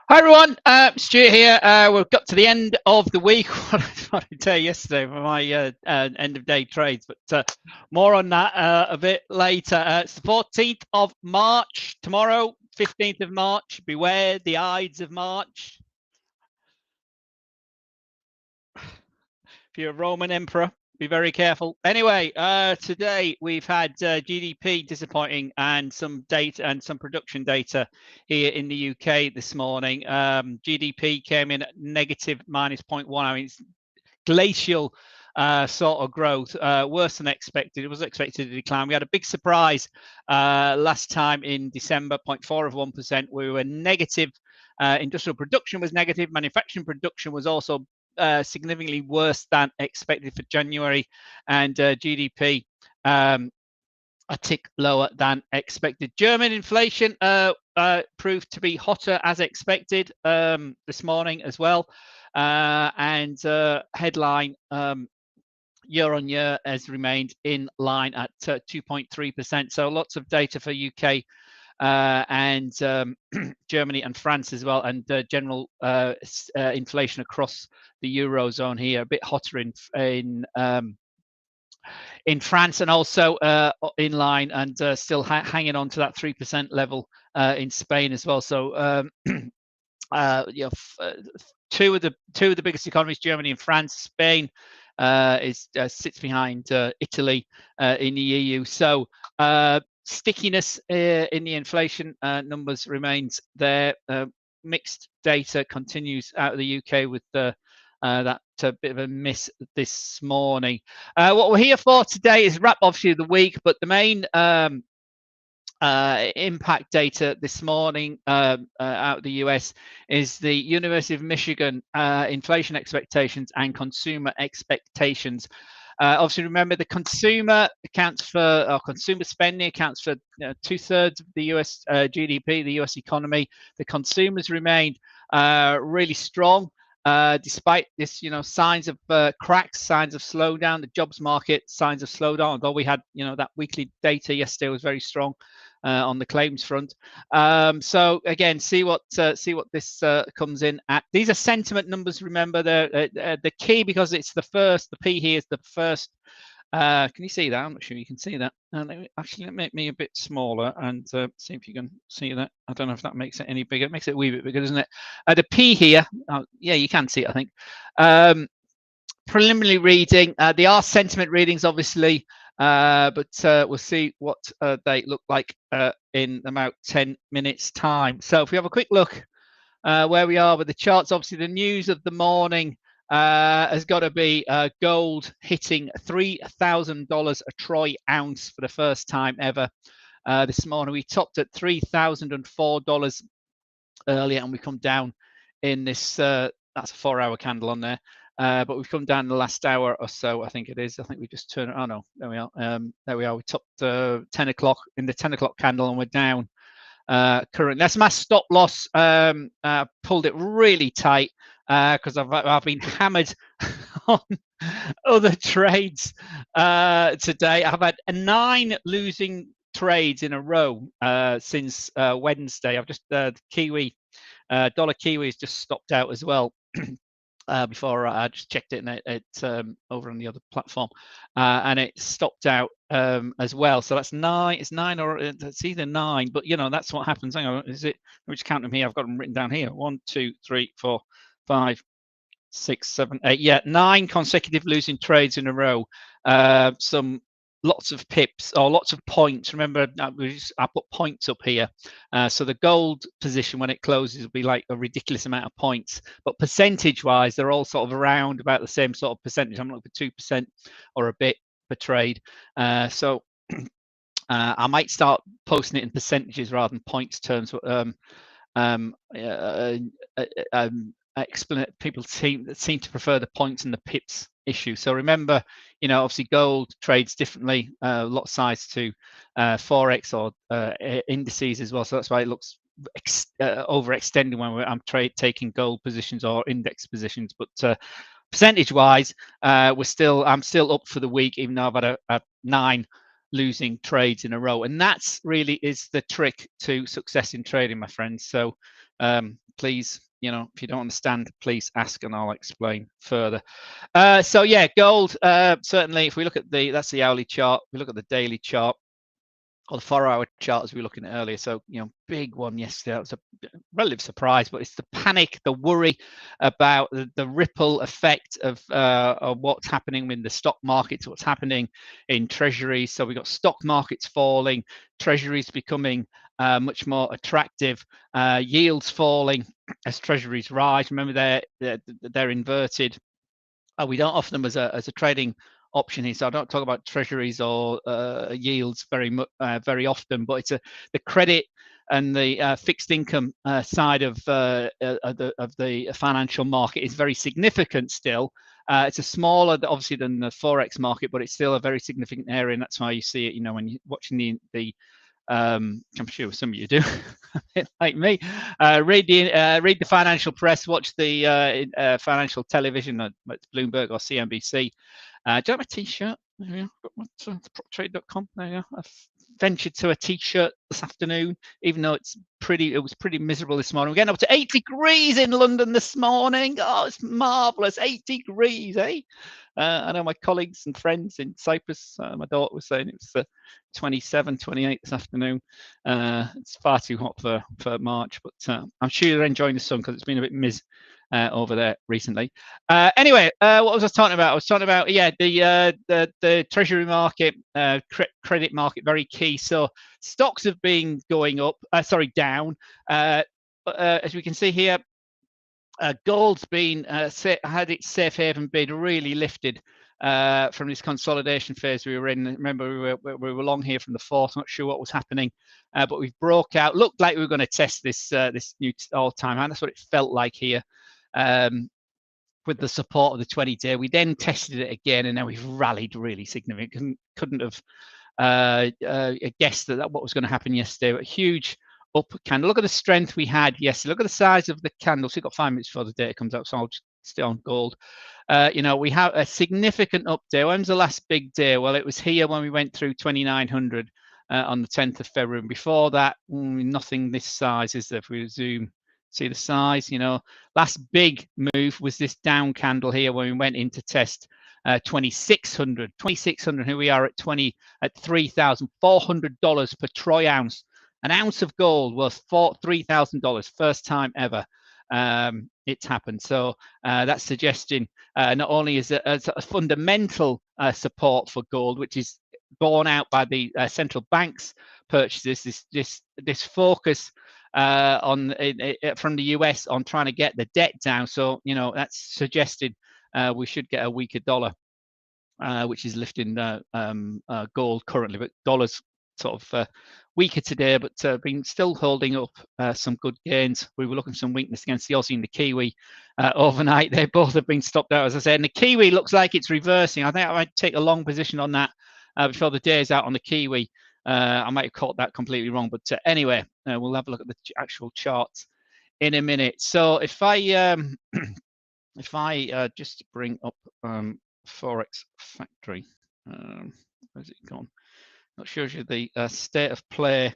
Hi everyone, Stuart here. We've got to the end of the week. What did I tell you yesterday for my end of day trades, but more on that a bit later. It's the 14th of March tomorrow, 15th of March. Beware the Ides of March. If you're a Roman emperor, be very careful. Anyway, today we've had GDP disappointing and some data and some production data here in the UK this morning. GDP came in at negative -0.1. I mean, it's glacial sort of growth, worse than expected. It was expected to decline. We had a big surprise last time in December, 0.4 of 1%. We were negative. Industrial production was negative. Manufacturing production was also significantly worse than expected for January, and GDP a tick lower than expected. German inflation proved to be hotter as expected this morning as well, and headline year on year has remained in line at 2.3%. So lots of data for UK and Germany and France as well, and general inflation across the Eurozone here, a bit hotter in France, and also in line and still hanging on to that 3% level in Spain as well. So two of the biggest economies, Germany and France. Spain sits behind Italy in the EU. So stickiness in the inflation numbers remains there. Mixed data continues out of the UK with that bit of a miss this morning. What we're here for today is wrap obviously of the week, but the main impact data this morning out of the US is the University of Michigan inflation expectations and consumer expectations. Obviously, remember the consumer accounts for, or consumer spending accounts for 2/3 of the US GDP, the US economy. The consumers remained really strong. Despite this, signs of cracks, signs of slowdown, the jobs market, signs of slowdown. Although we had, that weekly data yesterday was very strong on the claims front. So again, see what this comes in at. These are sentiment numbers. Remember, the key, because it's the first. The P here is the first. Can you see that? I'm not sure you can see that. Let me make me a bit smaller and see if you can see that. I don't know if that makes it any bigger. It makes it a wee bit bigger, doesn't it? The P here, yeah, you can see it, I think. Preliminary reading. They are sentiment readings, obviously, but we'll see what they look like in about 10 minutes' time. So if we have a quick look where we are with the charts, obviously the news of the morning has got to be gold hitting $3,000 a troy ounce for the first time ever. This morning we topped at $3,004 earlier, and we come down in this. That's a 4-hour candle on there, but we've come down in the last hour or so. I think it is. I think we just turned. Oh no, there we are. There we are. We topped 10 o'clock in the 10 o'clock candle, and we're down. Current. That's my stop loss. Pulled it really tight because I've been hammered on other trades today. I've had 9 losing trades in a row since Wednesday. I've just Kiwi dollar Kiwi has just stopped out as well. Before I just checked it, and it over on the other platform, and it stopped out as well. So that's 9. It's 9, or it's either 9. But that's what happens. Hang on, is it? Let me just count them here. I've got them written down here. 1, 2, 3, 4, 5, 6, 7, 8. Yeah, 9 consecutive losing trades in a row. Lots of pips or lots of points. Remember, I put points up here. So the gold position when it closes will be like a ridiculous amount of points. But percentage-wise, they're all sort of around about the same sort of percentage. I'm looking for 2% or a bit per trade. So I might start posting it in percentages rather than points terms. People seem to prefer the points and the pips issue. So remember, obviously gold trades differently, a lot size to forex or indices as well. So that's why it looks overextending when I'm taking gold positions or index positions. But percentage-wise, I'm still up for the week, even though I've had a 9 losing trades in a row, and that's really is the trick to success in trading, my friends. So please, if you don't understand, please ask and I'll explain further. So yeah, gold, certainly if we look at that's the hourly chart, we look at the daily chart or the 4-hour chart as we were looking at earlier. So, big one yesterday. That was a relative surprise, but it's the panic, the worry about the ripple effect of what's happening in the stock markets, what's happening in treasuries. So we've got stock markets falling, treasuries becoming much more attractive, yields falling as treasuries rise. Remember, they're inverted. We don't offer them as a trading option here, so I don't talk about treasuries or yields very often, but it's the credit and the fixed income side of the financial market is very significant still. It's a smaller, obviously, than the forex market, but it's still a very significant area, and that's why you see it. When you're watching the I'm sure some of you do, like me. Read the financial press, watch the financial television, it's Bloomberg or CNBC. Do you have a T-shirt? Proptrade.com. There you go. I've ventured to a T-shirt this afternoon, even though it was pretty miserable this morning. We're getting up to 8 degrees in London this morning. Oh, it's marvelous. 8 degrees, eh? I know my colleagues and friends in Cyprus, my daughter was saying it was 27, 28 this afternoon. It's far too hot for March, but I'm sure they're enjoying the sun because it's been a bit over there recently. Anyway, what was I talking about? I was talking about the treasury market, credit market, very key. So stocks have been going up, down. As we can see here, gold's been had its safe haven bid really lifted from this consolidation phase we were in. Remember, we were long here from the fourth, not sure what was happening, but we broke out. Looked like we were going to test this new all-time high. That's what it felt like here. With the support of the 20-day, we then tested it again, and now we've rallied really significantly. Couldn't have guessed that what was going to happen yesterday. A huge up candle. Look at the strength we had yesterday. Look at the size of the candle. So we've got 5 minutes before the data comes out, so I'll just stay on gold. We have a significant up day. When's the last big day? Well, it was here when we went through 2,900 on the 10th of February. And before that, nothing this size is there. If we zoom, see the size, last big move was this down candle here when we went in to test 2,600. Here we are at $3,400 per troy ounce. An ounce of gold worth $3,000, first time ever it's happened. So that's suggesting not only is a fundamental support for gold, which is borne out by the central banks' purchases, this focus from the US on trying to get the debt down. So that's suggested we should get a weaker dollar, which is lifting gold currently, but dollars sort of weaker today, but been still holding up some good gains. We were looking for some weakness against the Aussie and the Kiwi overnight. They both have been stopped out, as I said, and the Kiwi looks like it's reversing. I think I might take a long position on that before the day is out on the Kiwi. I might have caught that completely wrong, but anyway, we'll have a look at the actual charts in a minute. So if I just bring up Forex Factory, where's it gone? That shows you the state of play.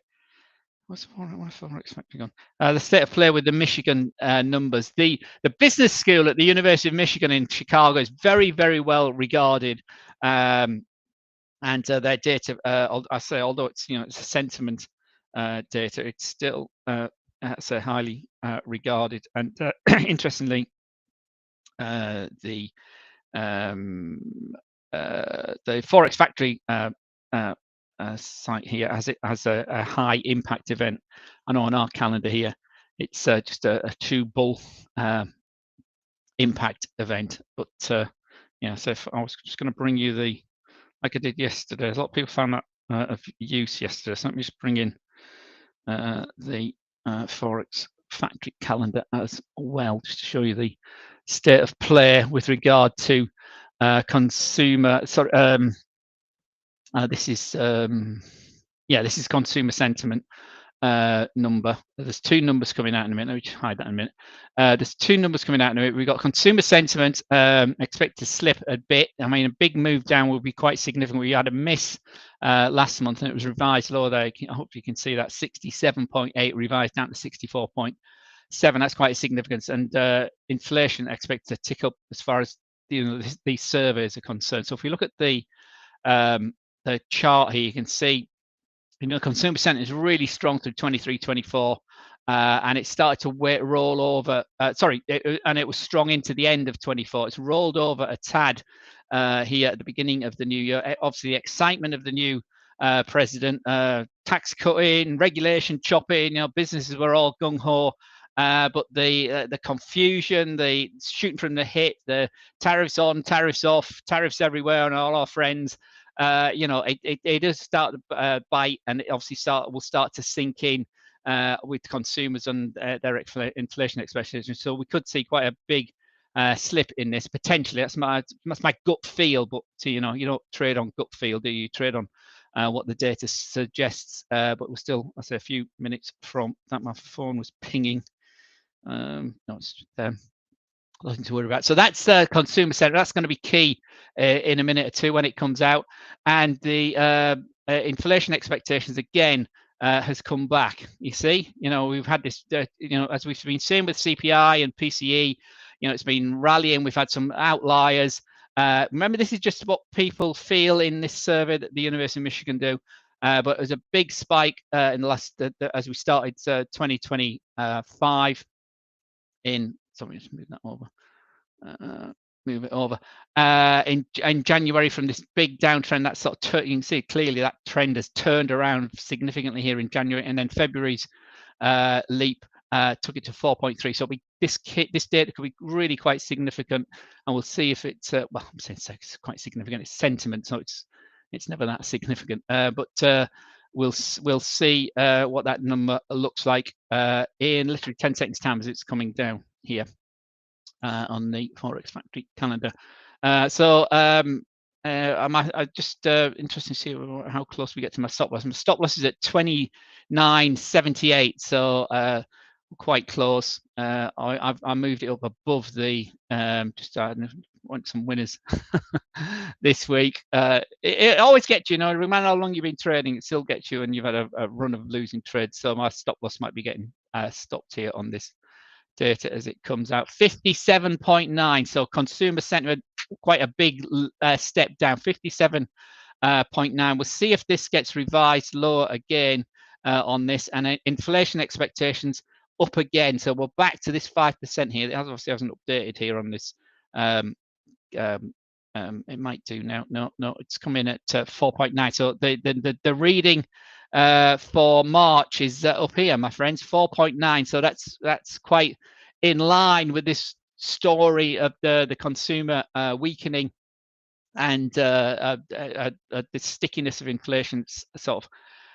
What's Forex Factory gone? The state of play with the Michigan numbers. The business school at the University of Michigan in Chicago is very, very well regarded, and their data. I say, although it's it's a sentiment data, it's still highly regarded. And interestingly, the Forex Factory site here has a high impact event. I know on our calendar here it's just a 2 bull impact event, but so if I was just going to bring you like I did yesterday, a lot of people found that of use yesterday, so let me just bring in the Forex Factory calendar as well, just to show you the state of play with regard to consumer. Sorry, this is consumer sentiment number. There's two numbers coming out in a minute. Let me just hide that in a minute. There's two numbers coming out in a minute. We've got consumer sentiment expect to slip a bit. I mean, a big move down will be quite significant. We had a miss last month, and it was revised lower there. I hope you can see that 67.8 revised down to 64.7. That's quite a significance. And inflation expected to tick up as far as these surveys are concerned. So if we look at the chart here, you can see consumer sentiment is really strong through 23, 24, and it started to roll over. And it was strong into the end of 24. It's rolled over a tad here at the beginning of the new year. Obviously, the excitement of the new president, tax cutting, regulation chopping. Businesses were all gung ho. But the confusion, the shooting from the hip, the tariffs on, tariffs off, tariffs everywhere, and all our friends. It does start to bite, and it obviously will start to sink in with consumers and their inflation expectations. So we could see quite a big slip in this potentially. That's my gut feel. But you don't trade on gut feel, do you? Trade on what the data suggests. But we're still, I say, a few minutes from that. My phone was pinging. No, it's nothing to worry about. So that's consumer sentiment. That's going to be key in a minute or two when it comes out. And the inflation expectations again has come back. You see, we've had this, as we've been seeing with CPI and PCE, it's been rallying. We've had some outliers. Remember, this is just what people feel in this survey that the University of Michigan do. But there's a big spike in the last, as we started 2025 in, sorry, just move that over. Move it over in January from this big downtrend. That sort of you can see clearly that trend has turned around significantly here in January, and then February's leap took it to 4.3. So this data could be really quite significant, and we'll see if it's well, I'm saying it's quite significant. It's sentiment, so it's never that significant. But we'll see what that number looks like in literally 10 seconds time as it's coming down here. On the Forex Factory calendar. I'm just interested to see how close we get to my stop loss. My stop loss is at 29.78, so quite close. I moved it up above the just I want some winners this week. It always gets you, no matter how long you've been trading, it still gets you, and you've had a run of losing trades. So my stop loss might be getting stopped here on this data as it comes out. 57.9. So consumer sentiment, quite a big step down. 57.9. We'll see if this gets revised lower again on this, and inflation expectations up again. So we're back to this 5% here. It obviously hasn't updated here on this. It might do now. No, it's coming at 4.9. So the reading for March is up here, my friends, 4.9. So that's quite in line with this story of the consumer weakening and the stickiness of inflation sort of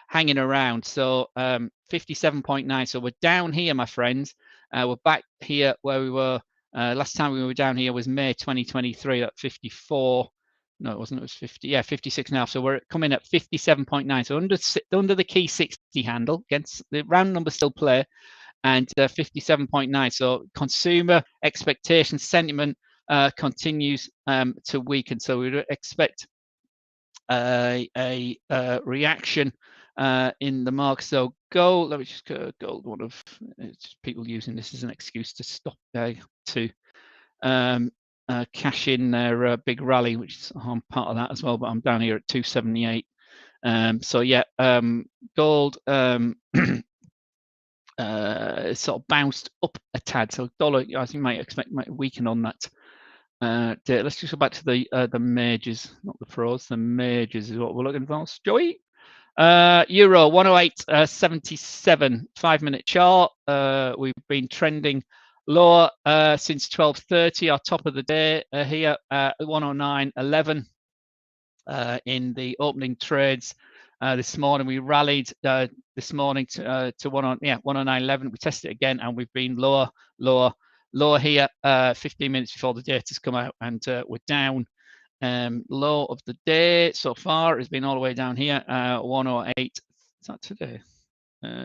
hanging around. So 57.9. So we're down here, my friends. We're back here where we were last time we were down here was May 2023 at 54. No, it wasn't. It was 50. Yeah, 56 now. So we're coming at 57.9. So under the key 60 handle, against the round number still play, and 57.9. So consumer expectation sentiment continues to weaken. So we would expect a reaction in the market. So gold. Let me just go gold. One of people using this as an excuse to stop to cash in their big rally, which is I'm part of that as well. But I'm down here at 278. So yeah, gold sort of bounced up a tad. So dollar, I think might weaken on that. Let's just go back to the majors, not the pros. The majors is what we're looking for. Joey. Euro 108.77 5-minute chart. We've been trending lower since 12:30. Our top of the day here 109.11 in the opening trades. This morning we rallied this morning to 109.11. We tested it again, and we've been lower here 15 minutes before the data's come out, and we're down. Low of the day so far has been all the way down here 108. Is that today?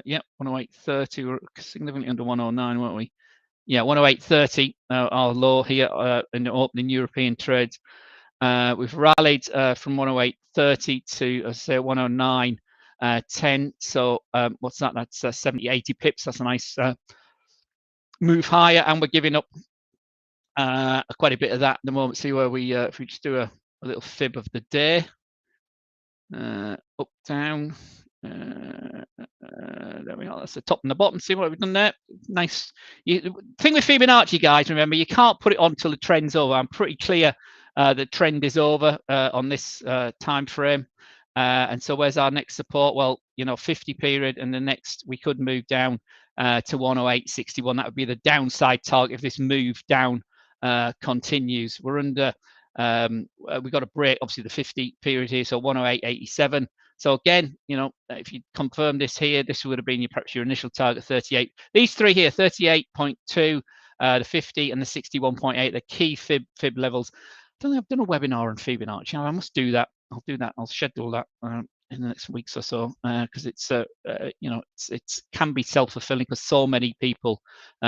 Yeah, 108.30. We're significantly under 109, weren't we? Yeah, 108.30. Our low here in the opening European trades. We've rallied from 108.30 to, I say, 109.10. So what's that? That's 70, 80 pips. That's a nice move higher, and we're giving up quite a bit of that at the moment. See where we, if we just do a little fib of the day, up, down. There we are. That's the top and the bottom. See what we've done there? Nice. The thing with Fibonacci, guys, remember, you can't put it on till the trend's over. I'm pretty clear the trend is over on this time frame. And so where's our next support? Well, 50 period, and the next we could move down to 108.61. That would be the downside target if this move down continues. We're under, we've got a break, obviously, the 50 period here, so 108.87. So again, if you confirm this here, this would have been perhaps your initial target, 38. These three here, 38.2, the 50, and the 61.8, the key fib levels. I don't think I've done a webinar on Fibonacci. I must do that. I'll do that. I'll schedule that in the next weeks or so, because it's it can be self-fulfilling because so many people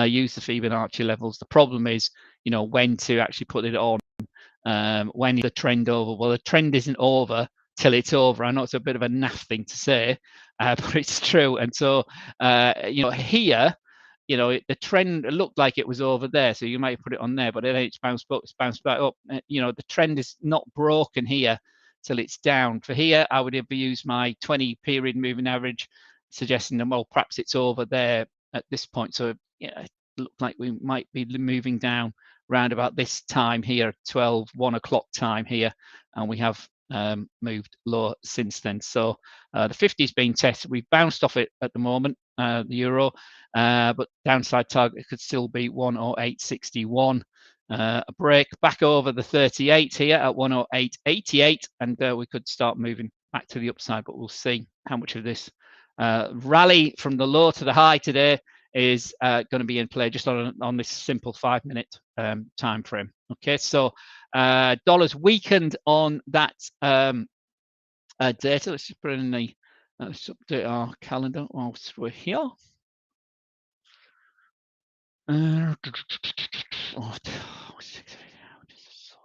use the Fibonacci levels. The problem is, when to actually put it on. When is the trend over? Well, the trend isn't over till it's over. I know it's a bit of a naff thing to say, but it's true. And so, here, the trend looked like it was over there, so you might put it on there, but then it's bounced back up. The trend is not broken here till it's down. For here, I would have used my 20 period moving average, suggesting that, well, perhaps it's over there at this point. So it looked like we might be moving down round about this time here, 1 o'clock time here, and we have moved lower since then. So the 50 is being tested. We've bounced off it at the moment, the euro, but downside target could still be 108.61. A break back over the 38 here at 108.88, and we could start moving back to the upside, but we'll see how much of this rally from the low to the high today is going to be in play just on this simple 5-minute time frame. Okay, so dollars weakened on that data. Let's just put it in the let's update our calendar whilst we're here. Oh, this is so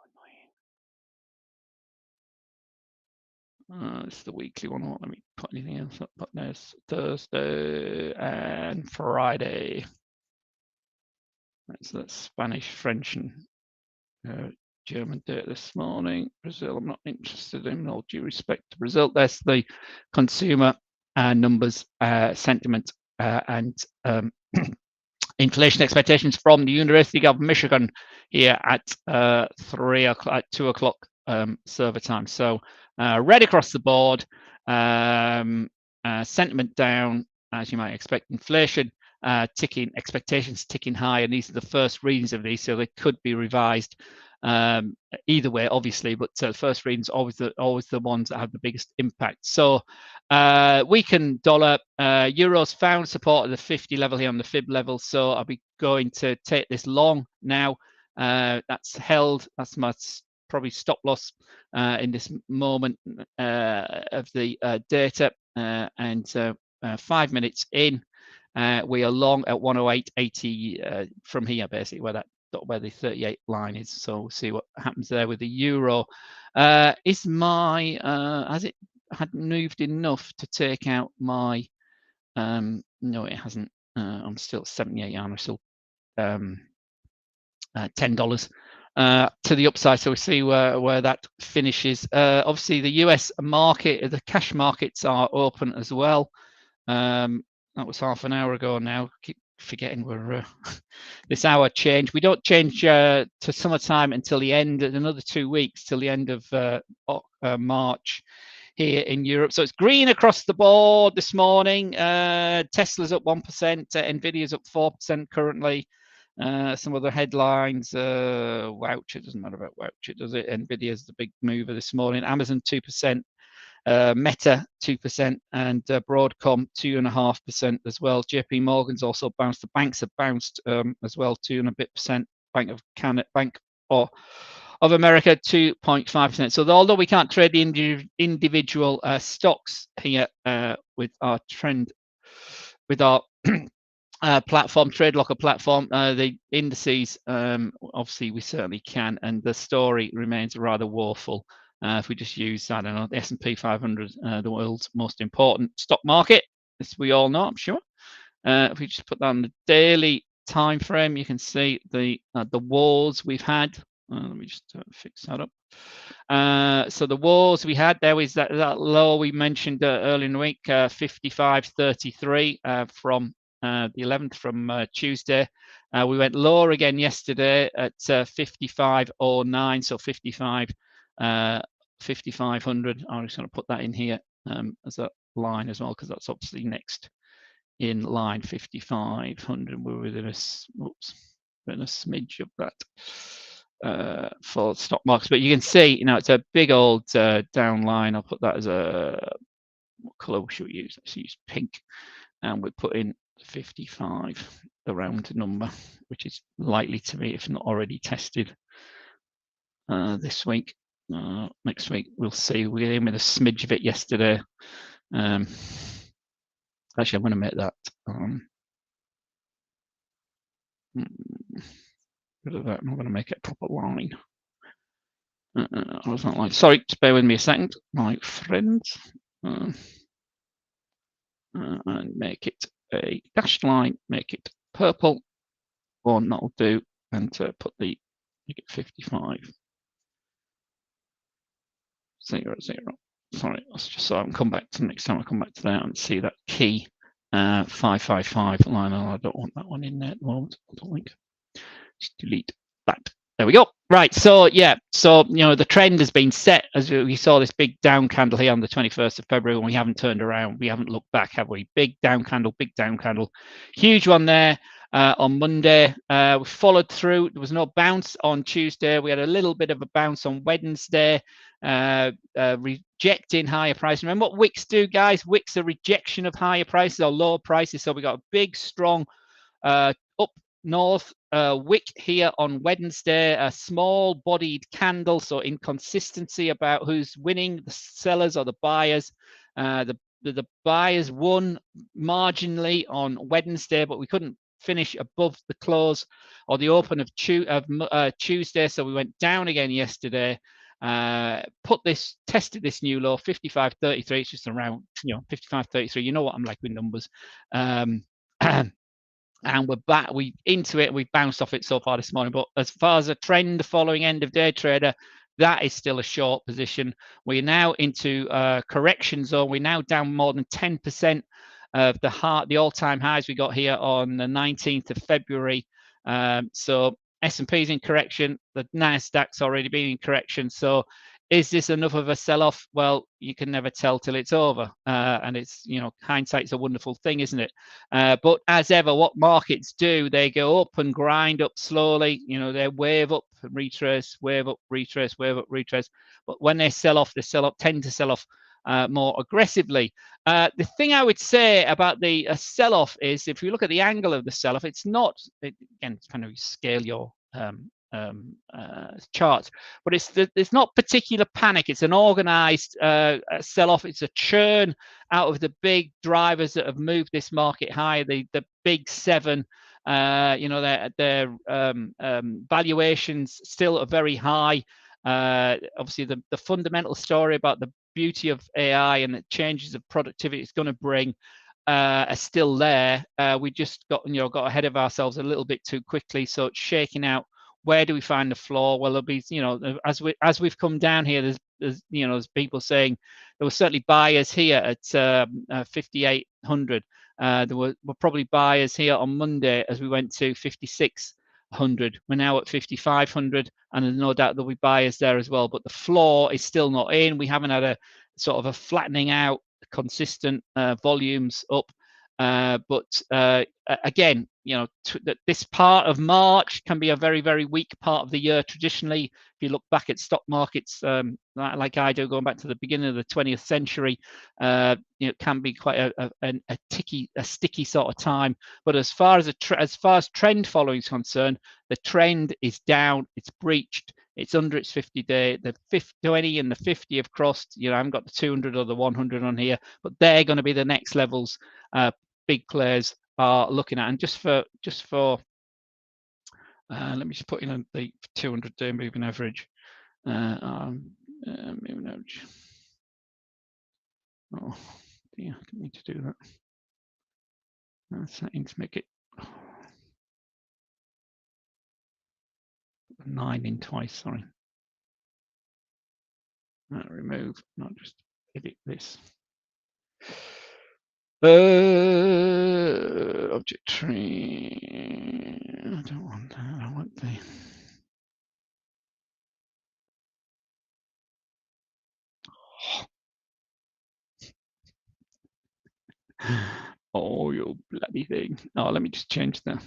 annoying. This is the weekly one. Let me put anything else up. But there's Thursday and Friday. That's the Spanish, French, and German data this morning. Brazil, I'm not interested in, all due respect to Brazil. There's the consumer numbers, sentiment, and inflation expectations from the University of Michigan here at 2 o'clock server time. So red across the board, sentiment down, as you might expect, inflation ticking, expectations ticking high, and these are the first readings of these, so they could be revised either way, obviously, but first readings always the ones that have the biggest impact. So weakened dollar, euros found support at the 50 level here on the fib level, so I'll be going to take this long now. That's held. That's my probably stop loss in this moment of the data, and 5 minutes in, we are long at 108.80 from here, basically where the 38 line is. So we'll see what happens there with the euro. Is my has it had moved enough to take out my no, it hasn't. I'm still at 78. I'm still $10 to the upside, so we see where that finishes. Obviously the US market, the cash markets are open as well. That was half an hour ago now. Keep forgetting we're this hour change. We don't change to summertime until the end, another 2 weeks till the end of March here in Europe. So it's green across the board this morning. Tesla's up 1%, Nvidia's up 4% currently. Some other headlines, Woucher, doesn't matter about Woucher, does it? Nvidia's the big mover this morning. Amazon 2%. Meta 2%, and Broadcom 2.5% as well. JP Morgan's also bounced. The banks have bounced as well, 2 and a bit percent. Bank of America 2.5%. So although we can't trade the individual stocks here with our trend with our platform, Trade Locker platform, the indices, obviously we certainly can, and the story remains rather woeful. If we just use, I don't know, the S&P 500, the world's most important stock market, as we all know, I'm sure. If we just put that on the daily time frame, you can see the wars we've had. Let me just fix that up. So the wars we had, there was that low we mentioned earlier in the week, 55.33 from the 11th, from Tuesday. We went lower again yesterday at 55.09, so 5,500. I'm just going to put that in here as a line as well, because that's obviously next in line. 5,500. We're within a smidge of that for stock markets, but you can see, it's a big old down line. I'll put that as a, what color should we use? Let's use pink, and we put in 55, the round number, which is likely to be, if not already tested, this week. Next week we'll see. We're in with a smidge of it yesterday. Actually, I'm going to make that rid of that. I'm going to make it a proper line. I was not like, sorry, just bear with me a second, my friends. And make it a dashed line, make it purple, one that'll do, and put the, make it 55, 0, 0. Sorry, that's just so I can come back to next time I come back to that and see that key 555 line. Oh, I don't want that one in there at the moment. I don't think. Just delete that. There we go. Right. So yeah. So the trend has been set, as we saw this big down candle here on the 21st of February, and we haven't turned around. We haven't looked back, have we? Big down candle, huge one there on Monday. We followed through. There was no bounce on Tuesday. We had a little bit of a bounce on Wednesday, rejecting higher prices. Remember what wicks do, guys? Wicks are rejection of higher prices or lower prices. So we got a big, strong up north wick here on Wednesday, a small bodied candle, so inconsistency about who's winning, the sellers or the buyers. The buyers won marginally on Wednesday, but we couldn't finish above the close or the open of Tuesday, so we went down again yesterday. Tested this new low, 55.33. It's just around 55.33. You know what I'm like with numbers. And we're back, we into it, we've bounced off it so far this morning. But as far as a trend following end of day trader, that is still a short position. We're now into correction zone. We're now down more than 10% of the all-time highs we got here on the 19th of February. So S&P's in correction, the Nasdaq's already been in correction. So is this enough of a sell-off? Well, you can never tell till it's over. And it's, hindsight's a wonderful thing, isn't it? But as ever, what markets do, they go up and grind up slowly. They wave up and retrace, wave up, retrace, wave up, retrace. But when they sell off, tend to sell off more aggressively. The thing I would say about the sell-off is, if you look at the angle of the sell-off, it's not, again, it's kind of scale your charts, but it's not particular panic. It's an organized sell-off. It's a churn out of the big drivers that have moved this market higher, the big seven. Their valuations still are very high. Obviously the fundamental story about the beauty of AI and the changes of productivity it's going to bring are still there. We just got ahead of ourselves a little bit too quickly. So it's shaking out. Where do we find the floor? Well, there'll be, as we've come down here, there's people saying there were certainly buyers here at 5,800. There were probably buyers here on Monday as we went to 5,600. We're now at 5,500, and there's no doubt there'll be buyers there as well. But the floor is still not in. We haven't had a sort of a flattening out, consistent volumes up. But again, this part of March can be a very, very weak part of the year traditionally. If you look back at stock markets, like I do, going back to the beginning of the 20th century, it can be quite a sticky sort of time. But as far as trend following is concerned, the trend is down. It's breached. It's under its 50-day. The 20 and the 50 have crossed. I haven't got the 200 or the 100 on here, but they're going to be the next levels. big players are looking at. And just for let me just put in the 200-day moving average. Moving average. Oh dear, I didn't need to do that. Settings make it 9 in twice. Sorry. Remove, not just edit this. Object tree. I don't want that. I want the. Oh, you bloody thing. Oh, let me just change the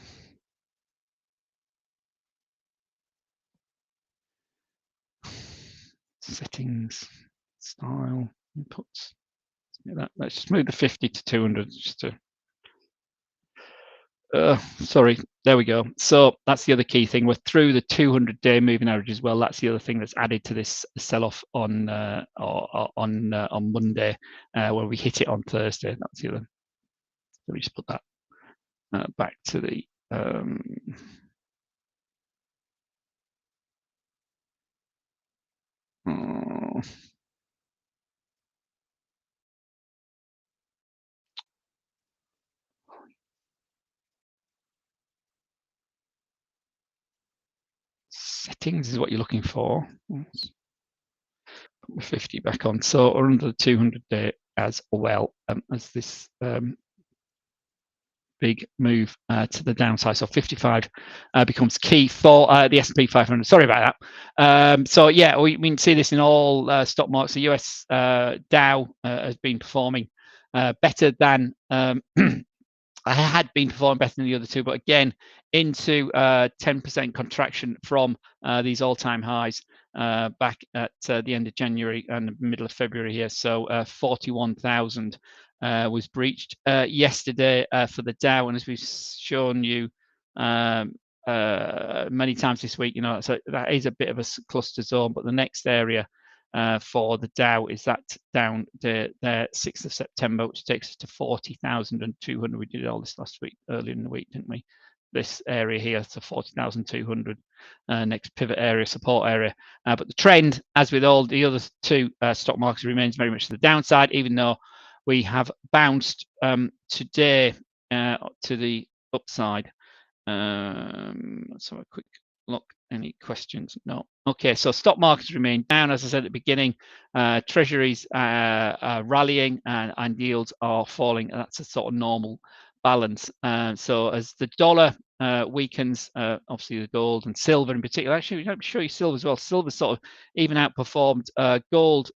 settings, style, inputs. Let's just move the 50 to 200 just to. Sorry, there we go. So that's the other key thing. We're through the 200-day moving average as well. That's the other thing that's added to this sell-off on Monday, where we hit it on Thursday. That's the other. Let me just put that back to the. Settings is what you're looking for. Put my 50 back on. So we're under the 200-day as well as this big move to the downside. So 55 becomes key for the S&P 500. Sorry about that. So yeah, we can see this in all stock markets. The US Dow has been performing better than I had been performing better than the other two, but again, into 10% contraction from these all-time highs back at the end of January and the middle of February here. So 41,000 was breached yesterday for the Dow, and as we've shown you many times this week, so that is a bit of a cluster zone, but the next area for the Dow is that down there 6th of September, which takes us to 40,200. We did all this last week, earlier in the week, didn't we? This area here to 40,200, next pivot area, support area. But the trend, as with all the other two stock markets, remains very much to the downside, even though we have bounced today to the upside. Let's have a quick look. Any questions? No. Okay, so stock markets remain down, as I said at the beginning. Treasuries are rallying and yields are falling. That's a sort of normal balance. So as the dollar weakens, obviously the gold and silver in particular. Actually, I'm show you silver as well. Silver sort of even outperformed gold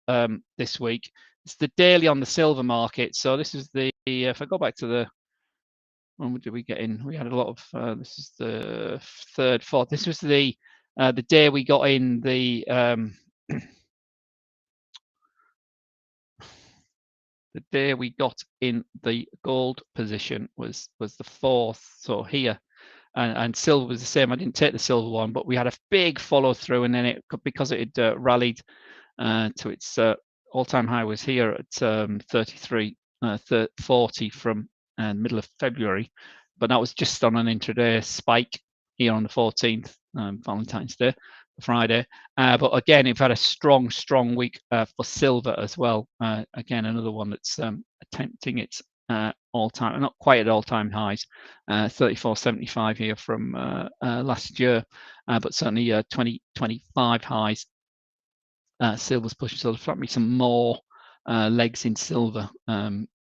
this week. It's the daily on the silver market. So this is the, if I go back to the, when did we get in? We had a lot of, this is the third, fourth. This was the day we got in the day we got in the gold position was the fourth. So here, and silver was the same. I didn't take the silver one, but we had a big follow through, and then it, because it had rallied to its all-time high, was here at 33, 40 from middle of February, but that was just on an intraday spike here on the 14th, Valentine's Day, Friday. But again, we've had a strong week for silver as well. Again, another one that's attempting its all-time, not quite at all-time highs, 34.75 here from last year, but certainly 2025 highs. Silver's pushing, so there's probably some more legs in silver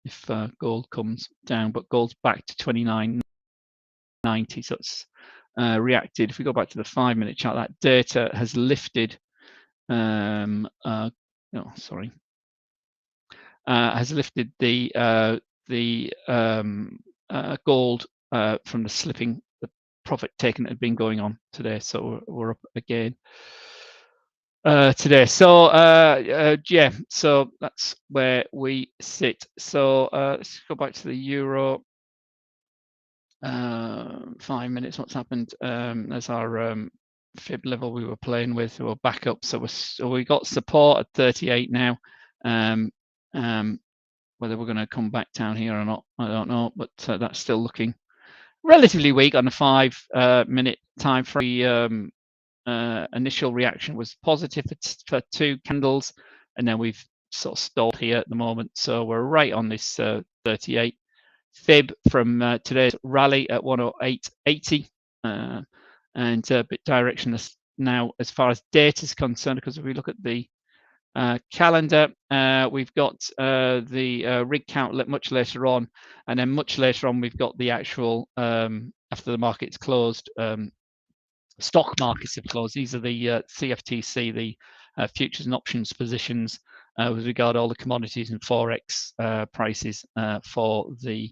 if gold comes down, but gold's back to 29.90, so it's reacted. If we go back to the 5-minute chart, that data has lifted. Has lifted the gold from the slipping, the profit taken that had been going on today. So we're up again today. So yeah, so that's where we sit. So let's go back to the euro. 5 minutes. What's happened? There's our fib level we were playing with. We're back up. So we got support at 38 now. whether we're going to come back down here or not, I don't know, but that's still looking relatively weak on a 5-minute time frame. Initial reaction was positive for 2 candles, and then we've sort of stalled here at the moment. So we're right on this 38 fib from today's rally at 108.80, and a bit directionless now as far as data is concerned, because if we look at the calendar, we've got the rig count much later on, and then much later on we've got the actual after the market's closed, stock markets have closed. These are the CFTC, the futures and options positions with regard to all the commodities and forex prices for the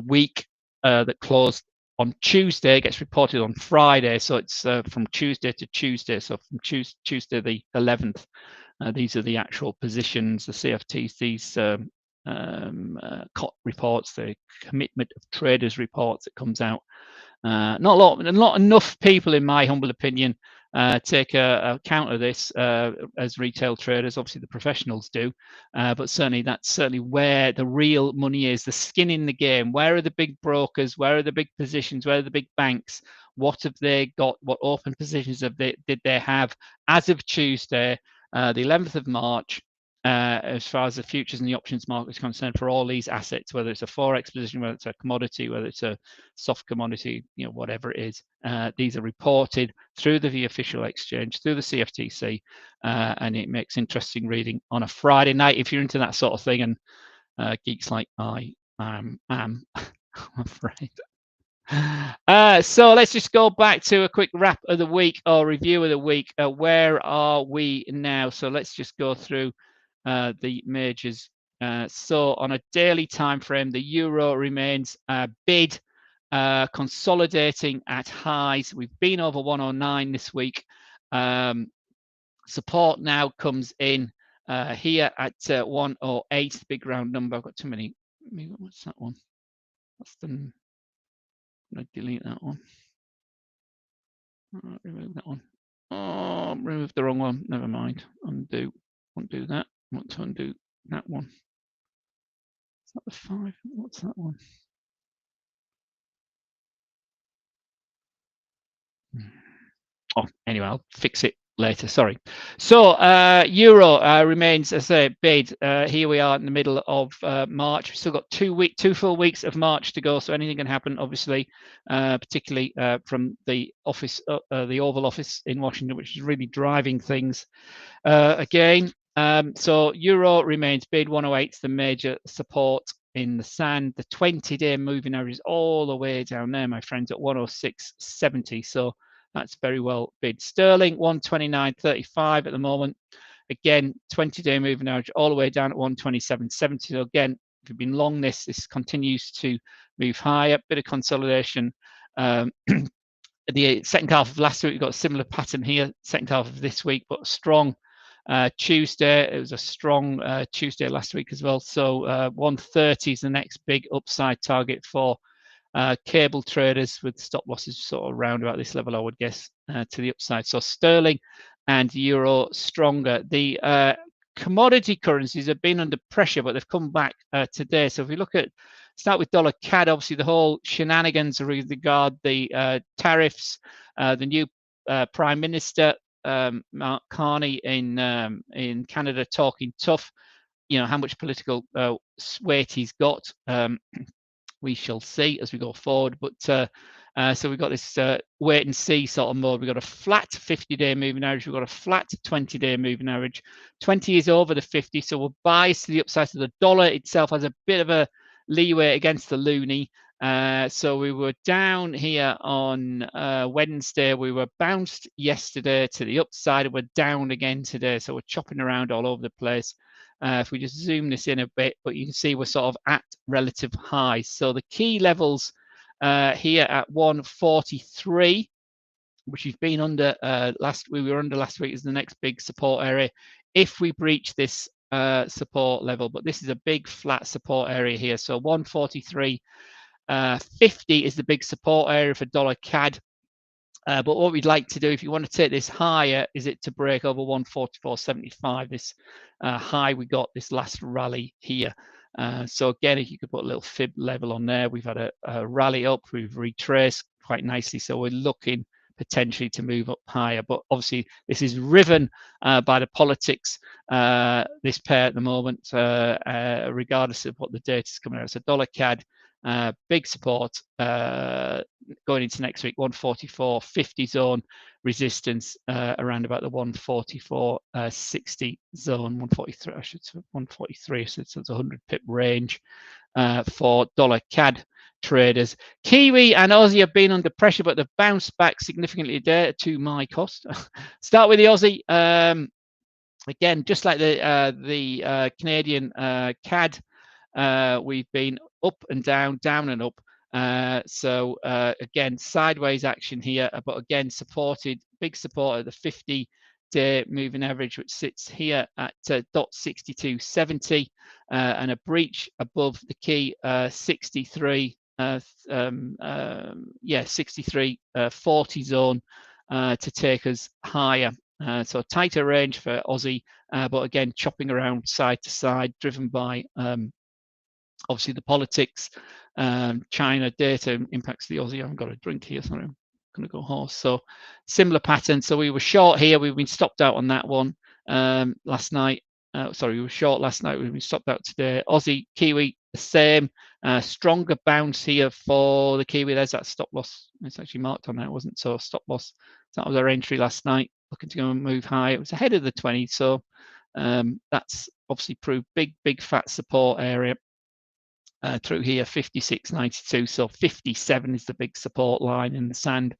week that closed on Tuesday. It gets reported on Friday, so it's from Tuesday to Tuesday. So from Tuesday the 11th, these are the actual positions, the CFTC's reports, the commitment of traders reports that comes out. Not enough people, in my humble opinion, take account of this as retail traders. Obviously, the professionals do, but that's certainly where the real money is, the skin in the game. Where are the big brokers? Where are the big positions? Where are the big banks? What have they got? What open positions did they have as of Tuesday, the 11th of March? As far as the futures and the options market is concerned, for all these assets, whether it's a forex position, whether it's a commodity, whether it's a soft commodity, whatever it is, these are reported through the official exchange, through the CFTC, and it makes interesting reading on a Friday night if you're into that sort of thing, and geeks like I am, I'm afraid. So let's just go back to a quick wrap of the week or review of the week. Where are we now? So let's just go through the majors. So on a daily time frame, the euro remains bid, consolidating at highs. We've been over 109 this week. Support now comes in here at 108, the big round number. I've got too many. What's that one? What's the? I'm going to delete that one. Remove that one. Oh, remove the wrong one. Never mind. Undo. Undo that. I want to undo that one. Is that the 5? What's that one? Oh, anyway, I'll fix it later. Sorry. So euro remains, as I say, bid. Here we are in the middle of March. We've still got 2 full weeks of March to go, so anything can happen, obviously, particularly from the office, the Oval Office in Washington, which is really driving things again. So euro remains bid. 108 is the major support in the sand. The 20-day moving average is all the way down there, my friends, at 106.70. So that's very well bid. Sterling 129.35 at the moment. Again, 20-day moving average all the way down at 127.70. So again, if you've been long this continues to move higher. Bit of consolidation. The second half of last week, we've got a similar pattern here. Second half of this week, but strong Tuesday. It was a strong Tuesday last week as well. So 130 is the next big upside target for cable traders, with stop losses sort of around about this level, I would guess, to the upside. So sterling and euro stronger. The commodity currencies have been under pressure, but they've come back today. So if we start with dollar CAD, obviously the whole shenanigans with regard the tariffs, the new Prime Minister Mark Carney in Canada talking tough. How much political weight he's got. We shall see as we go forward. But so we've got this wait and see sort of mode. We've got a flat 50-day moving average. We've got a flat 20-day moving average. 20 is over the 50, so we're biased to the upside. So the dollar itself has a bit of a leeway against the loonie. So we were down here on Wednesday. We were bounced yesterday to the upside, and we're down again today. So we're chopping around all over the place. If we just zoom this in a bit, but you can see we're sort of at relative highs. So the key levels here at 143, which we've been under we were under last week, is the next big support area. If we breach this support level, but this is a big flat support area here. So 143.50 is the big support area for dollar CAD. But what we'd like to do, if you want to take this higher, is it to break over 144.75, this high we got this last rally here. So again, if you could put a little fib level on there, we've had a rally up, we've retraced quite nicely. So we're looking potentially to move up higher. But obviously, this is driven by the politics, this pair at the moment, regardless of what the data is coming out. So dollar CAD, big support going into next week, 144.50 zone, resistance around about the 144.60 zone, 143, I should say 143, so it's a 100 pip range for dollar CAD traders. Kiwi and Aussie have been under pressure, but they've bounced back significantly there to my cost. Start with the Aussie. Again, just like the Canadian CAD, we've been up and down, down and up. So again, sideways action here, but again, supported, big support at the 50-day moving average, which sits here at .6270, and a breach above the key 63, 63.40 zone to take us higher. So tighter range for Aussie, but again, chopping around side to side, driven by obviously the politics. China data impacts the Aussie. I haven't got a drink here, sorry, I'm going to go hoarse. So similar pattern. So we were short here. We've been stopped out on that one last night. Sorry, we were short last night. We've been stopped out today. Aussie, Kiwi, the same. Stronger bounce here for the Kiwi. There's that stop loss. It's actually marked on that, wasn't it? So stop loss. So that was our entry last night. Looking to go and move high. It was ahead of the 20. So that's obviously proved big fat support area. Through here, 56.92, so 57 is the big support line in the sand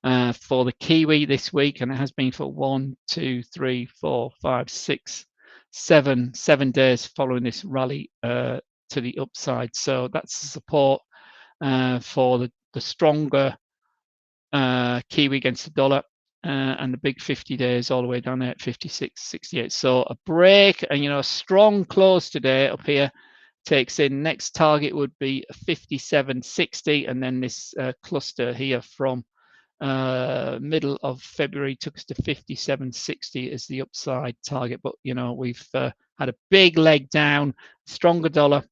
for the Kiwi this week, and it has been for 1, 2, 3, 4, 5, 6, 7 days following this rally to the upside. So that's the support for the stronger Kiwi against the dollar, and the big 50 days all the way down there at 56.68. So a break and a strong close today up here takes in. Next target would be 57.60, and then this cluster here from middle of February took us to 57.60 as the upside target. But we've had a big leg down, stronger dollar,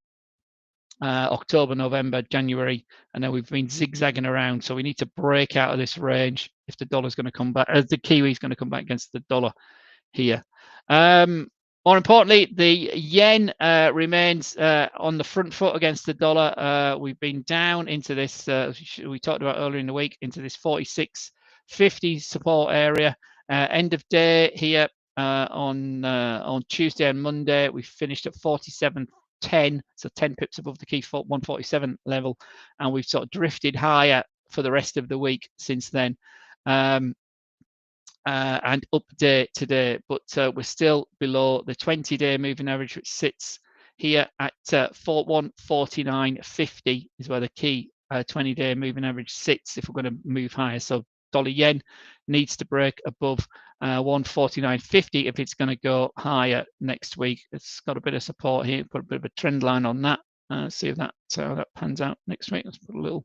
October, November, January, and then we've been zigzagging around. So we need to break out of this range if the dollar's going to come back, the Kiwi is going to come back against the dollar here. More importantly, the yen remains on the front foot against the dollar. We've been down into this, we talked about earlier in the week, into this 46.50 support area. End of day here on Tuesday and Monday, we finished at 47.10, so 10 pips above the key 147 level, and we've sort of drifted higher for the rest of the week since then. And update today, but we're still below the 20-day moving average, which sits here at 149.50 is where the key 20-day moving average sits if we're going to move higher. So dollar yen needs to break above 149.50 if it's going to go higher next week. It's got a bit of support here, put a bit of a trend line on that. See if that how that pans out next week. Let's put a little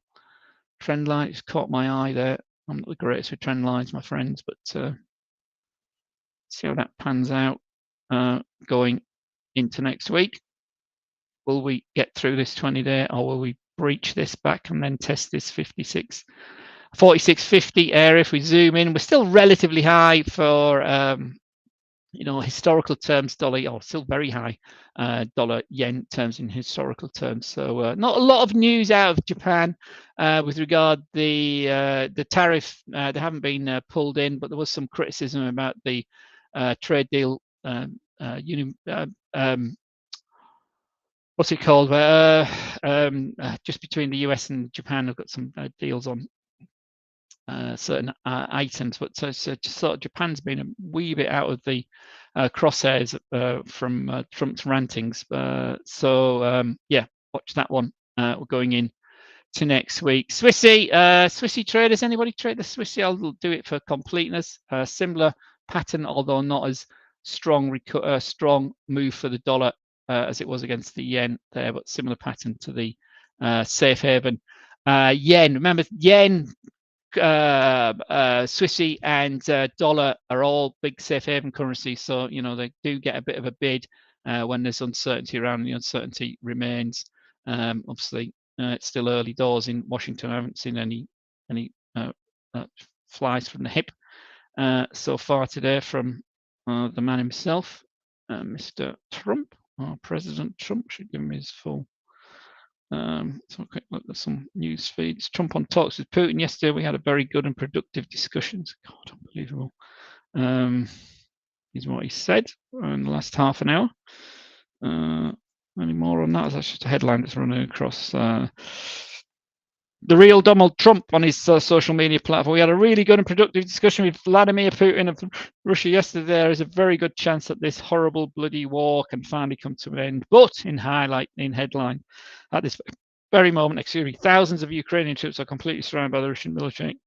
trend line. It's caught my eye there. I'm not the greatest with trend lines, my friends, but see how that pans out going into next week. Will we get through this 20-day, or will we breach this back and then test this 46.50 area? If we zoom in, we're still relatively high for historical terms, dollar, or still very high dollar yen terms in historical terms. So not a lot of news out of Japan with regard the tariff. They haven't been pulled in, but there was some criticism about the trade deal. What's it called? Just between the US and Japan, I've got some deals on certain items, but so just sort of Japan's been a wee bit out of the crosshairs from Trump's rantings. Yeah, watch that one. We're going in to next week. Swissy traders. Anybody trade the Swissy? I'll do it for completeness. Similar pattern, although not as strong strong move for the dollar as it was against the yen there, but similar pattern to the safe haven yen. Remember, yen Swissy and dollar are all big safe haven currencies, so they do get a bit of a bid when there's uncertainty around. The uncertainty remains. Obviously, it's still early doors in Washington. I haven't seen any flies from the hip so far today from the man himself, Mr. Trump. President Trump should give him his full. So quick look at some news feeds. Trump on talks with Putin yesterday. We had a very good and productive discussions. God, unbelievable. Is what he said in the last half an hour. Any more on that? That's just a headline that's running across. The real Donald Trump on his social media platform. We had a really good and productive discussion with Vladimir Putin of Russia yesterday. There is a very good chance that this horrible bloody war can finally come to an end. But in headline, at this very moment, thousands of Ukrainian troops are completely surrounded by the Russian military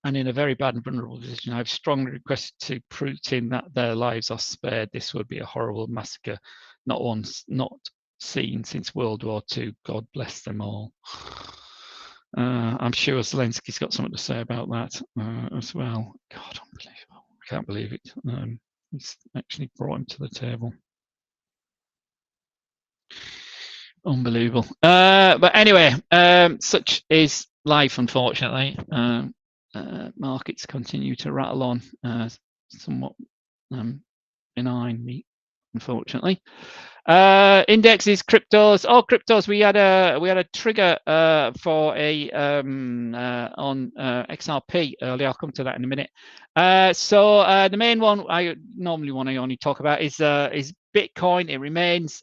and in a very bad and vulnerable position. I've strongly requested to Putin that their lives are spared. This would be a horrible massacre, not seen since World War II. God bless them all. I'm sure Zelensky's got something to say about that as well. God, unbelievable. I can't believe it. He's actually brought him to the table. Unbelievable. But anyway, such is life, unfortunately. Markets continue to rattle on somewhat benignly, unfortunately. Indexes, cryptos. Cryptos. We had a trigger for a on XRP earlier. I'll come to that in a minute. So the main one I normally want to only talk about is Bitcoin. It remains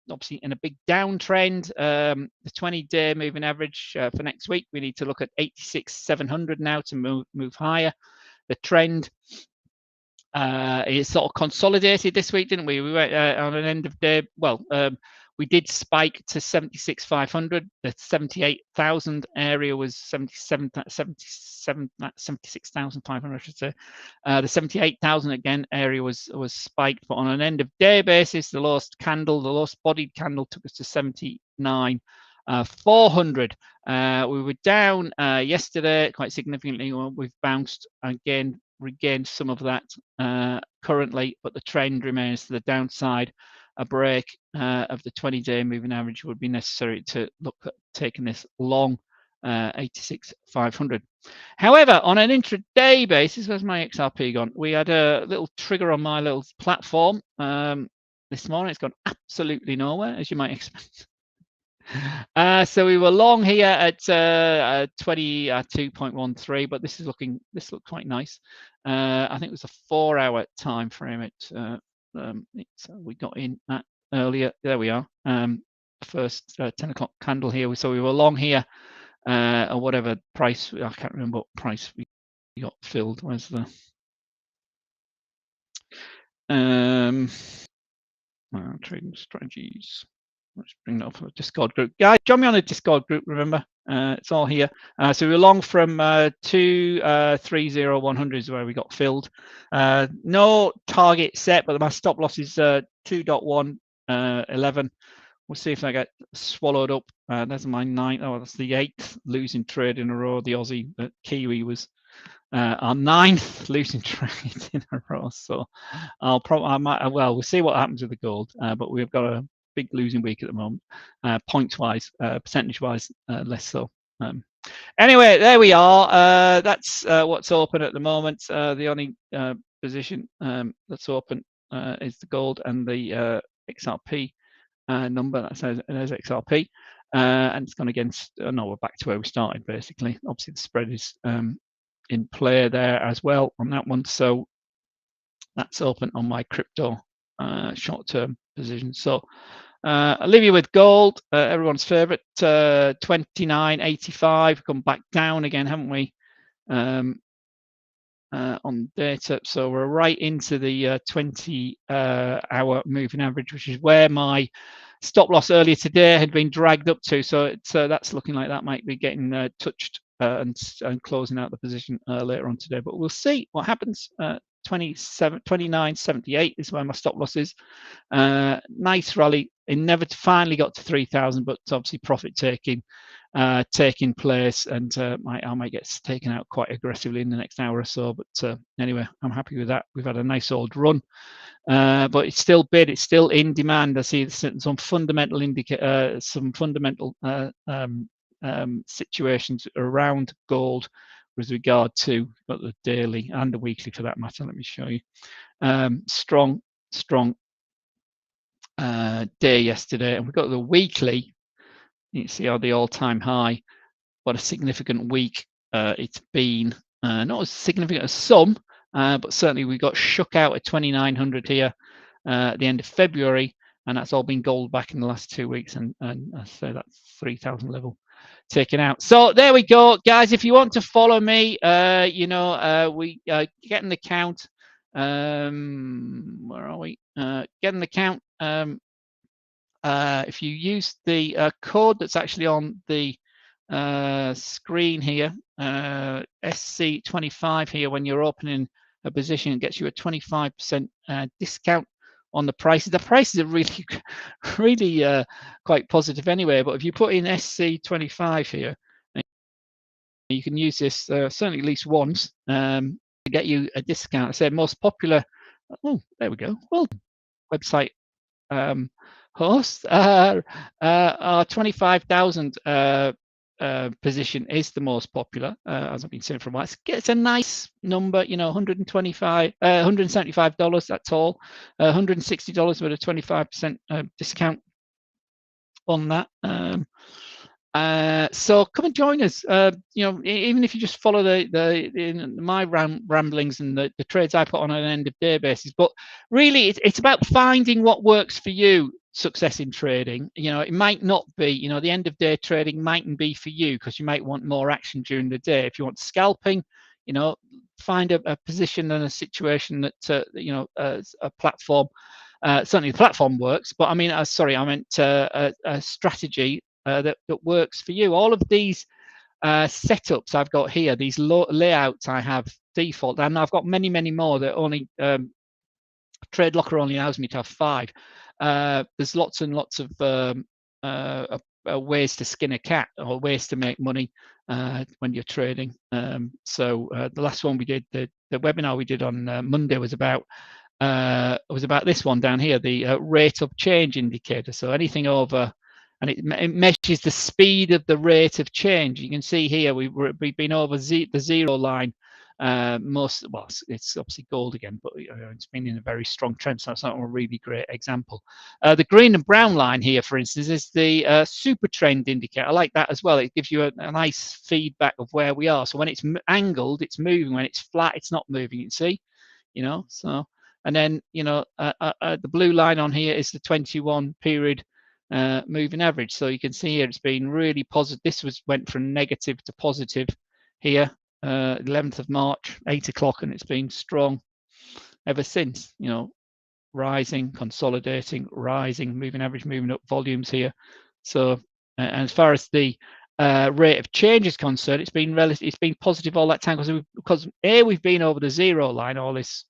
obviously in a big downtrend. The 20-day moving average for next week, we need to look at 86,700 now to move higher. The trend is sort of consolidated this week, didn't we? We went on an end of day. Well, we did spike to 76,500. The 78,000 area was 76,500, I should say. The 78,000 again area was spiked, but on an end of day basis, the lowest bodied candle took us to 79,400. We were down yesterday quite significantly. We've bounced again, regained some of that currently, but the trend remains to the downside. A break of the 20-day moving average would be necessary to look at taking this long 86,500. However, on an intraday basis, where's my XRP gone? We had a little trigger on my little platform this morning. It's gone absolutely nowhere, as you might expect. So we were long here at 22.13, but this looked quite nice. I think it was a 4-hour time frame. We got in that earlier. There we are. First 10 o'clock candle here. So we were long here, or whatever price. I can't remember what price we got filled. Where's the trading strategies? Let's bring that up for the Discord group. Guys, join me on the Discord group, remember. It's all here. So we're long from 230,100 is where we got filled. No target set, but my stop loss is 2.111. We'll see if I get swallowed up. That's my 9th. Oh, that's the 8th losing trade in a row. The Aussie, the Kiwi was our 9th losing trade in a row. So we'll see what happens with the gold. But we've got a big losing week at the moment, points wise, percentage wise, less so. Anyway, there we are. That's what's open at the moment. The only position that's open is the gold and the XRP number that says XRP, and it's gone against. No, we're back to where we started basically. Obviously, the spread is in play there as well on that one, so that's open on my crypto short-term position. So I'll leave you with gold, everyone's favorite, 29.85. Come back down again, haven't we, on data? So we're right into the 20-hour moving average, which is where my stop loss earlier today had been dragged up to. So that's looking like that might be getting touched and closing out the position later on today. But we'll see what happens. 29.78 is where my stop loss is. Nice rally. It never finally got to 3,000, but obviously profit taking taking place, and I might get taken out quite aggressively in the next hour or so. But anyway, I'm happy with that. We've had a nice old run, but it's still bid. It's still in demand. I see some fundamental situations around gold with regard to the daily and the weekly for that matter. Let me show you. Strong day yesterday, and we've got the weekly. You can see how the all-time high. What a significant week it's been. Not as significant as some, but certainly we got shook out at 2,900 here at the end of February, and that's all been gold back in the last 2 weeks, and I say that's 3,000 level taken out. So there we go, guys. If you want to follow me, we get an account. Where are we? Get an account. If you use the code that's actually on the screen here, SC25 here, when you're opening a position, it gets you a 25% discount on the prices. The prices are really quite positive anyway, but if you put in SC25 here, you can use this certainly at least once to get you a discount. I said most popular. Oh, there we go. Well, website host. Our 25,000 position is the most popular, as I've been saying for a while. It's a nice number, $175. That's all. $160 with a 25% discount on that. So come and join us. Even if you just follow my ramblings and the trades I put on an end of day basis. But really, it's about finding what works for you. Success in trading. It might not be. The end of day trading mightn't be for you because you might want more action during the day. If you want scalping, find a position and a situation that a platform. Certainly the platform works, but I meant a strategy that works for you. All of these setups I've got here, these layouts I have default, and I've got many more that only TradeLocker only allows me to have 5. There's lots and lots of ways to skin a cat or ways to make money when you're trading. So the last one we did, the webinar we did on Monday was about this one down here, the rate of change indicator. So anything over, and it measures the speed of the rate of change. You can see here we've been over the 0 line. It's obviously gold again, but it's been in a very strong trend, so that's not a really great example. The green and brown line here, for instance, is the super trend indicator. I like that as well. It gives you a nice feedback of where we are. So when it's angled, it's moving. When it's flat, it's not moving. You can see, so. And then, the blue line on here is the 21 period moving average. So you can see here it's been really positive. This went from negative to positive here, 11th of March, 8 o'clock, and it's been strong ever since. Rising, consolidating, rising, moving average, moving up volumes here. So, and as far as the rate of change is concerned, it's been positive all that time because we've been over the 0 line all this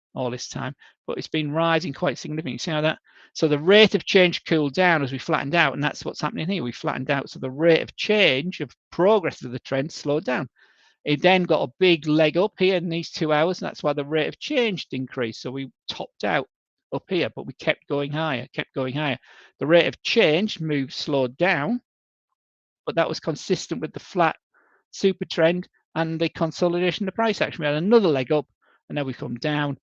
time, but it's been rising quite significantly. You see how that? So the rate of change cooled down as we flattened out, and that's what's happening here. We flattened out, so the rate of change of progress of the trend slowed down. It then got a big leg up here in these 2 hours, and that's why the rate of change increased. So we topped out up here, but we kept going higher. The rate of change slowed down, but that was consistent with the flat super trend and the consolidation of the price action. We had another leg up, and then we've come down,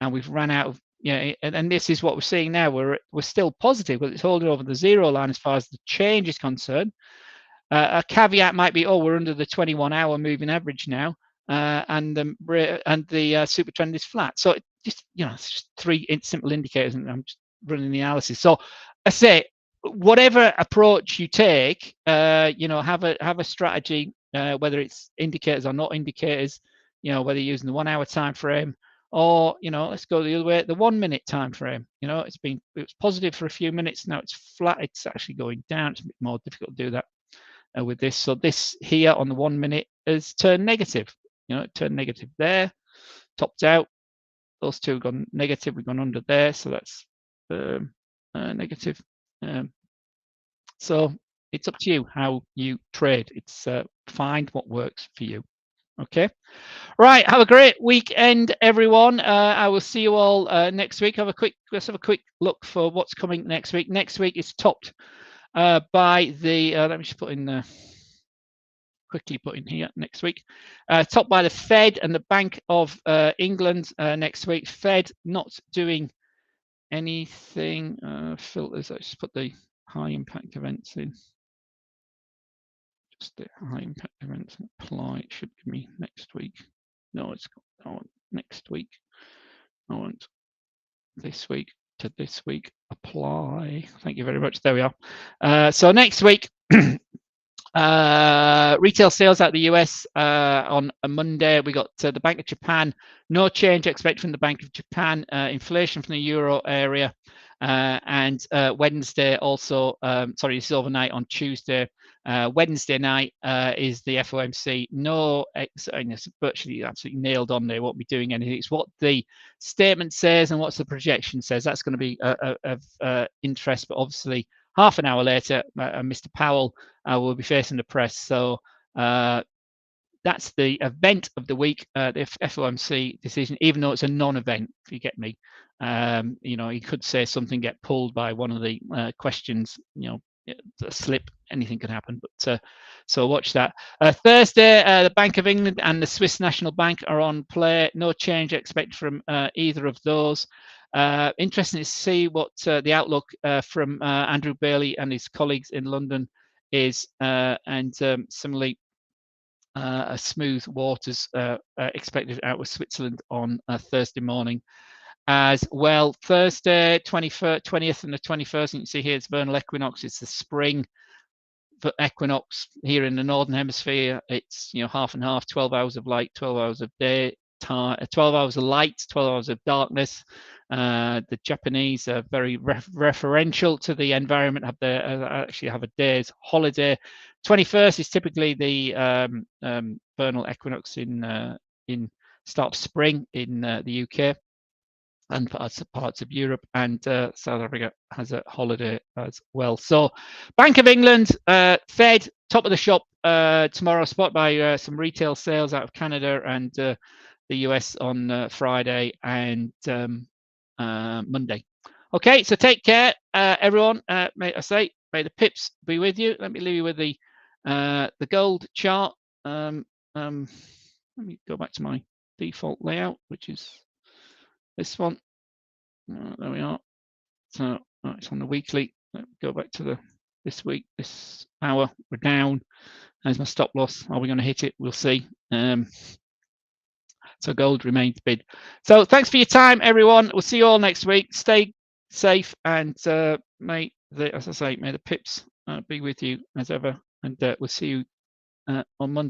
and we've ran out of, and this is what we're seeing now. We're still positive, but it's holding over the 0 line as far as the change is concerned. A caveat might be, we're under the 21-hour moving average now, and the super trend is flat. So it's just 3 simple indicators, and I'm just running the analysis. So I say, whatever approach you take, have a strategy, whether it's indicators or not indicators, whether you're using the 1 hour time frame, or let's go the other way, the 1 minute time frame. It was positive for a few minutes, now it's flat, it's actually going down. It's a bit more difficult to do that with this. So this here on the 1 minute has turned negative. It turned negative there, topped out. Those two have gone negative. We've gone under there, so that's negative. So it's up to you how you trade. It's find what works for you. Okay. Right. Have a great weekend, everyone. I will see you all next week. Let's have a quick look for what's coming next week. Next week is topped by the. Let me just put in. Quickly put in here next week. Topped by the Fed and the Bank of England next week. Fed not doing anything. Filters. Let's just put the high impact events in. Just the high impact events apply. It should give me next week. No, it's I want next week. I want this week to this week. Apply. Thank you very much. There we are. So next week. Retail sales out of the US on a Monday. We got the Bank of Japan. No change expected from the Bank of Japan. Inflation from the Euro area. And Wednesday also, sorry, this is overnight on Tuesday. Wednesday night is the FOMC. No, it's virtually absolutely nailed on. They won't be doing anything. It's what the statement says and what's the projection says. That's going to be of interest, but obviously half an hour later, Mr. Powell will be facing the press. So that's the event of the week, the FOMC decision, even though it's a non-event, if you get me. You know, he could say something, get pulled by one of the questions, you know, a slip, anything could happen. But so watch that. Thursday, the Bank of England and the Swiss National Bank are on play. No change expected from either of those. Interesting to see what the outlook from Andrew Bailey and his colleagues in London is, and similarly, a smooth waters expected out of Switzerland on Thursday morning as well. Thursday, 20th and the 21st, you can see here it's vernal equinox. It's the spring equinox here in the northern hemisphere. It's, you know, half and half, 12 hours of light, 12 hours of day, 12 hours of light, 12 hours of darkness. The Japanese are very referential to the environment, actually have a day's holiday. 21st is typically the vernal equinox in start of spring in the UK and parts of Europe, and South Africa has a holiday as well. So Bank of England, Fed, top of the shop tomorrow, spot by some retail sales out of Canada and the US on Friday and Monday. Okay, so take care, everyone. May the pips be with you. Let me leave you with the gold chart. Let me go back to my default layout, which is this one. There we are. So it's on the weekly. Let me go back to this week, this hour. We're down. There's my stop loss. Are we going to hit it? We'll see. So gold remains bid. So thanks for your time, everyone. We'll see you all next week. Stay safe, and may the pips be with you as ever. And we'll see you on Monday.